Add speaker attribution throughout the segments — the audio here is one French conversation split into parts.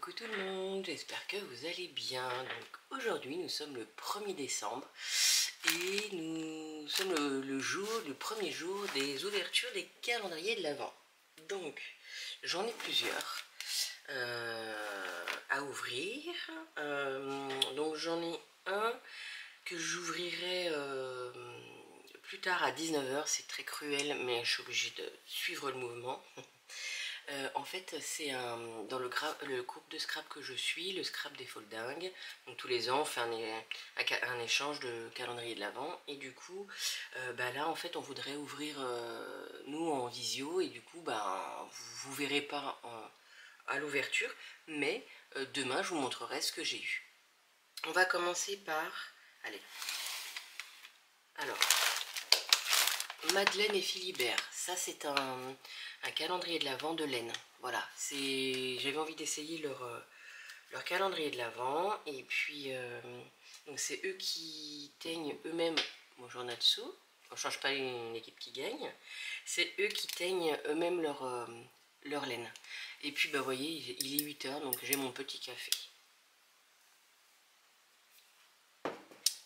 Speaker 1: Coucou tout le monde, j'espère que vous allez bien. Donc aujourd'hui nous sommes le 1er décembre et nous sommes le premier jour des ouvertures des calendriers de l'Avent. Donc j'en ai plusieurs à ouvrir. Donc j'en ai un que j'ouvrirai plus tard à 19 h. C'est très cruel mais je suis obligée de suivre le mouvement. En fait, c'est dans le groupe de scrap que je suis, le scrap des Foldingues. Donc tous les ans, on fait un échange de calendrier de l'Avent. Et du coup, là, en fait, on voudrait ouvrir, nous, en visio. Et du coup, vous verrez pas à l'ouverture. Mais demain, je vous montrerai ce que j'ai eu. On va commencer par... Allez. Alors, Madeleine et Philibert. Ça, c'est un calendrier de l'Avent de laine. Voilà, j'avais envie d'essayer leur calendrier de l'Avent. Et puis, donc c'est eux qui teignent eux-mêmes. Bon, j'en ai dessous. On ne change pas une équipe qui gagne. C'est eux qui teignent eux-mêmes leur laine. Et puis, vous voyez, il est 8 h, donc j'ai mon petit café.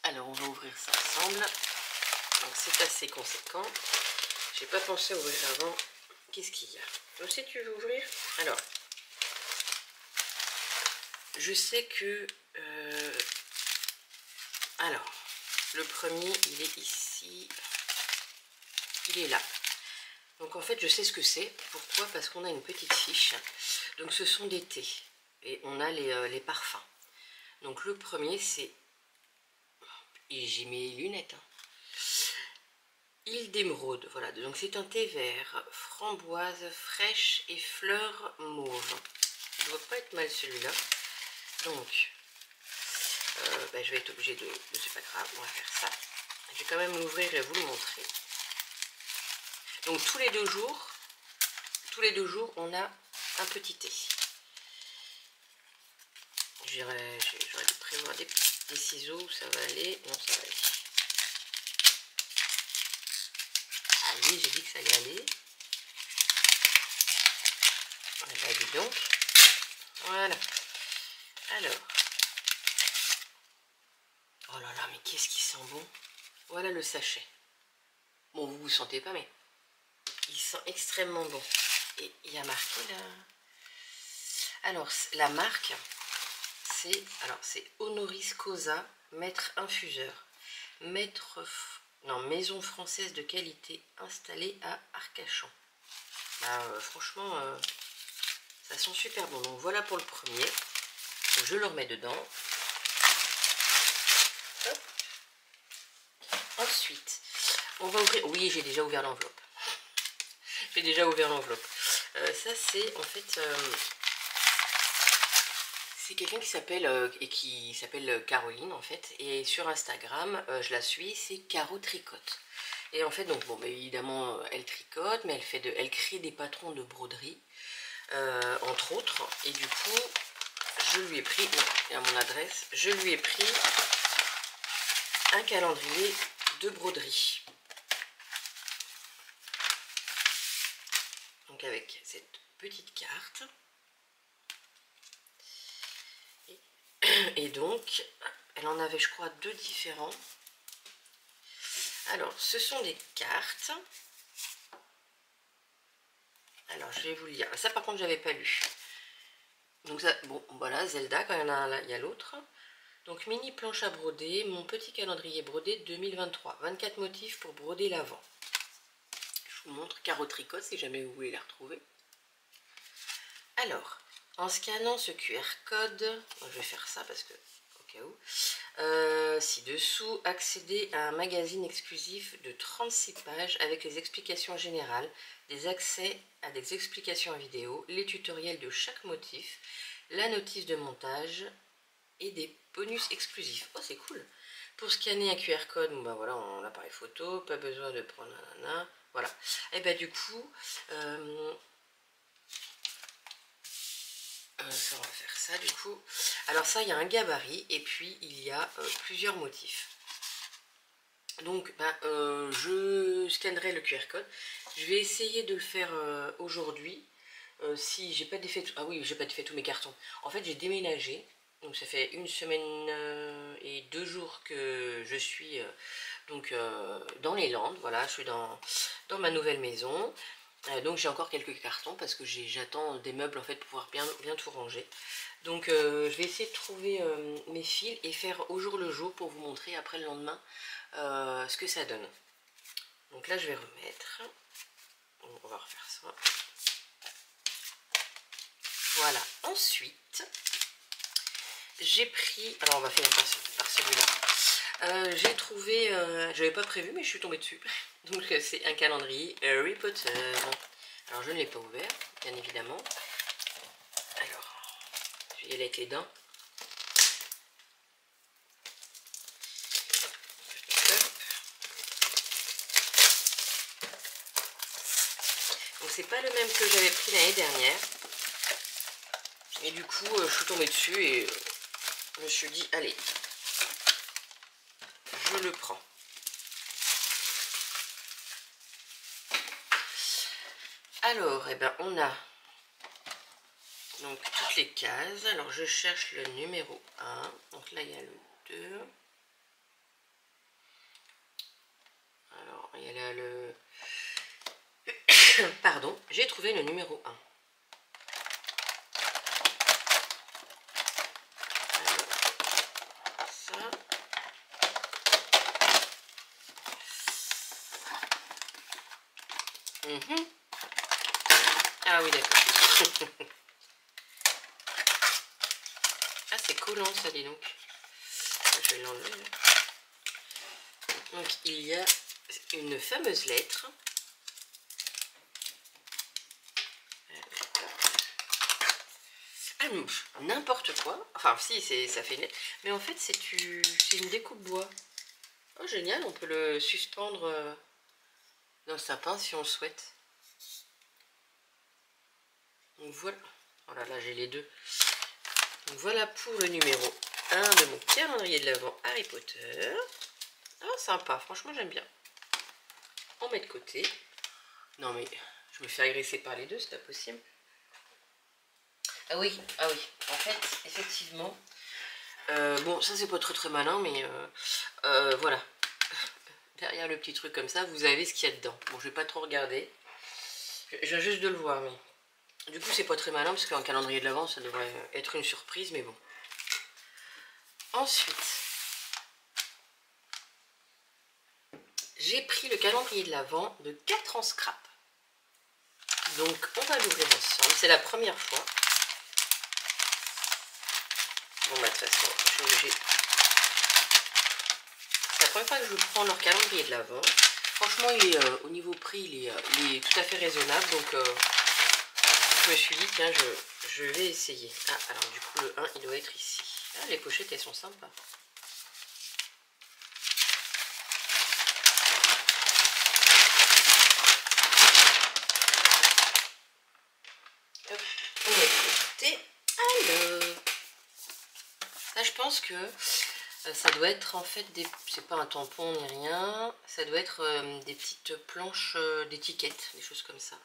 Speaker 1: Alors, on va ouvrir ça ensemble. Donc, c'est assez conséquent. J'ai pas pensé à ouvrir avant. Qu'est-ce qu'il y a? Toi aussi tu veux ouvrir? Alors, je sais que... alors, le premier, il est ici. Il est là. Donc en fait, je sais ce que c'est. Pourquoi? Parce qu'on a une petite fiche. Donc ce sont des thés. Et on a les parfums. Donc le premier, c'est... Et j'ai mes lunettes. Île d'émeraude, voilà, donc c'est un thé vert, framboise fraîche et fleurs mauve. Il ne doit pas être mal celui-là. Donc, je vais être obligée de... C'est pas grave, on va faire ça. Je vais quand même l'ouvrir et vous le montrer. Donc tous les deux jours, on a un petit thé. J'aurais dû prévoir des ciseaux, ça va aller. Non, ça va aller. Allez, j'ai dit que ça allait aller. Bah, dis donc. Voilà. Alors. Oh là là, mais qu'est-ce qui sent bon. Voilà le sachet. Bon, vous ne sentez pas, mais il sent extrêmement bon. Et il y a marqué là. Alors, la marque, c'est Honoris Causa, maître infuseur. Maison française de qualité installée à Arcachon. Franchement, ça sent super bon. Donc voilà pour le premier. Donc, je le remets dedans. Hop. Ensuite, on va ouvrir... Oui, j'ai déjà ouvert l'enveloppe. Ça, c'est en fait... c'est quelqu'un qui s'appelle Caroline, en fait. Et sur Instagram, je la suis, c'est Caro Tricote. Et en fait, donc, bon, évidemment, elle tricote, mais elle crée des patrons de broderie, entre autres. Et du coup, je lui ai pris, à mon adresse, je lui ai pris un calendrier de broderie. Donc avec cette petite carte. Et donc, elle en avait, je crois, 2 différents. Alors, ce sont des cartes. Alors, je vais vous le lire. Ça, par contre, j'avais pas lu. Donc, ça, bon, voilà, Zelda, quand il y en a un là, il y a l'autre. Donc, mini planche à broder, mon petit calendrier brodé 2023. 24 motifs pour broder l'avant. Je vous montre Caro Tricote si jamais vous voulez la retrouver. Alors, en scannant ce QR code, je vais faire ça parce que, au cas où, ci-dessous, accéder à un magazine exclusif de 36 pages avec les explications générales, des accès à des explications vidéo, les tutoriels de chaque motif, la notice de montage et des bonus exclusifs. Oh, c'est cool! Pour scanner un QR code, bon, voilà, on a l'appareil photo, pas besoin de prendre un voilà. Et du coup, ça, on va faire ça du coup. Alors ça, il y a un gabarit et puis il y a plusieurs motifs. Donc je scannerai le QR code. Je vais essayer de le faire aujourd'hui. Si j'ai pas défait, ah oui, j'ai pas défait tous mes cartons. En fait, j'ai déménagé, donc ça fait 1 semaine et 2 jours que je suis donc dans les Landes. Voilà, je suis dans ma nouvelle maison. Donc j'ai encore quelques cartons parce que j'attends des meubles en fait pour pouvoir bien tout ranger. Donc je vais essayer de trouver mes fils et faire au jour le jour pour vous montrer après le lendemain ce que ça donne. Donc là je vais remettre. On va refaire ça. Voilà, ensuite j'ai pris, alors on va finir par celui-là. J'ai trouvé, j'avais pas prévu mais je suis tombée dessus. Donc c'est un calendrier Harry Potter. Alors je ne l'ai pas ouvert, bien évidemment. Alors, je vais y aller avec les dents. Donc c'est pas le même que j'avais pris l'année dernière. Et du coup, je suis tombée dessus et je me suis dit, allez, je le prends. Alors, eh ben, on a donc toutes les cases. Alors, je cherche le numéro 1. Donc là, il y a le 2. Alors, il y a là le... Pardon, j'ai trouvé le numéro 1. Ah oui, d'accord. Ah, c'est collant ça, dis donc. Je vais l'enlever. Donc, il y a une fameuse lettre. Ah, n'importe quoi. Enfin, si, ça fait une lettre. Mais en fait, c'est une découpe bois. Oh, génial, on peut le suspendre dans le sapin si on le souhaite. Donc voilà. Oh là là, j'ai les deux. Donc voilà pour le numéro 1 de mon calendrier de l'Avent Harry Potter. Ah, sympa, franchement j'aime bien. On met de côté. Non mais je me fais agresser par les deux, c'est pas possible. Ah oui, en fait, effectivement. Bon, ça c'est pas très malin, mais voilà. Derrière le petit truc comme ça, vous avez ce qu'il y a dedans. Bon, je vais pas trop regarder. Je viens juste de le voir, mais... Du coup, c'est pas très malin, parce qu'un calendrier de l'Avent, ça devrait être une surprise, mais bon. Ensuite, j'ai pris le calendrier de l'Avent de 4 en scrap. Donc, on va l'ouvrir ensemble. C'est la première fois. Bon, bah, de toute façon, je suis obligée. C'est la première fois que je prends leur calendrier de l'Avent. Franchement, il est, au niveau prix, il est tout à fait raisonnable. Donc, je me suis dit, tiens, je vais essayer. Ah, alors, du coup, le 1, il doit être ici. Ah, les pochettes, elles sont sympas. Hop, on va écouter. Alors, là, je pense que ça doit être en fait des... C'est pas un tampon ni rien. Ça doit être des petites planches d'étiquettes, des choses comme ça.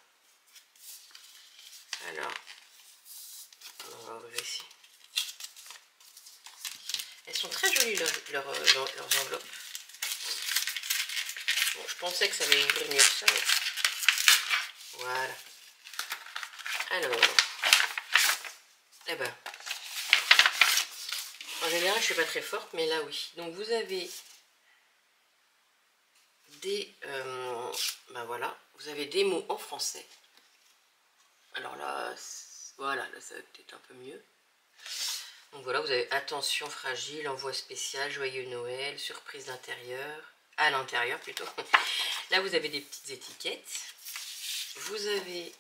Speaker 1: Alors, on va ouvrir ici. Elles sont très jolies leurs enveloppes. Bon, je pensais que ça allait ouvrir mieux que ça. Mais... Voilà. Alors, eh ben, en général, je suis pas très forte, mais là, oui. Donc, vous avez des, ben voilà, vous avez des mots en français. Alors là, voilà, là, ça va peut-être un peu mieux. Donc voilà, vous avez attention fragile, envoi spécial, joyeux Noël, surprise d'intérieur, à l'intérieur plutôt. Là, vous avez des petites étiquettes. Vous avez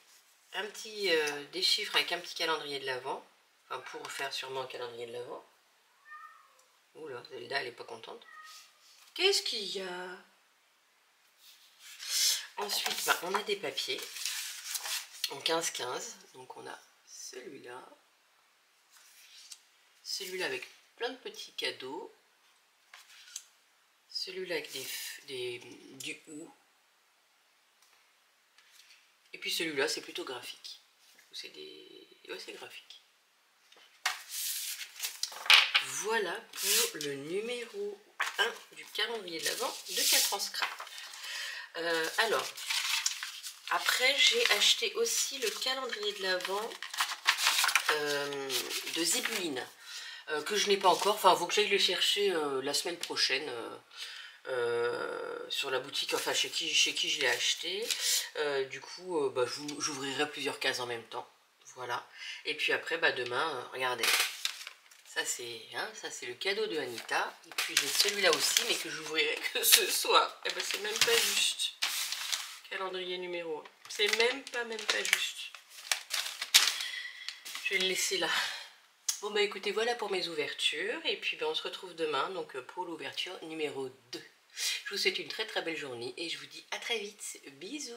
Speaker 1: un petit des chiffres avec un petit calendrier de l'Avent. Enfin, pour faire sûrement un calendrier de l'Avent. Oula, Zelda, elle n'est pas contente. Qu'est-ce qu'il y a? Ensuite, bah, on a des papiers en 15-15. Donc, on a celui-là. Celui-là avec plein de petits cadeaux. Celui-là avec du ou. Et puis celui-là, c'est plutôt graphique. c'est des... Ouais, c'est graphique. Voilà pour le numéro 1 du calendrier de l'Avent de 4 ans scrap. Alors, après j'ai acheté aussi le calendrier de l'Avent de Zibuline, que je n'ai pas encore, enfin il faut que j'aille le chercher la semaine prochaine sur la boutique, enfin chez qui je l'ai acheté. Du coup bah, j'ouvrirai plusieurs cases en même temps, voilà. Et puis après bah, demain, regardez, ça c'est le cadeau de Anita. Et puis j'ai celui-là aussi, mais que j'ouvrirai que ce soir. Et ben c'est même pas juste. Calendrier numéro 1. C'est même pas juste. Je vais le laisser là. Bon bah écoutez, voilà pour mes ouvertures. Et puis bah, on se retrouve demain donc pour l'ouverture numéro 2. Je vous souhaite une très très belle journée et je vous dis à très vite. Bisous.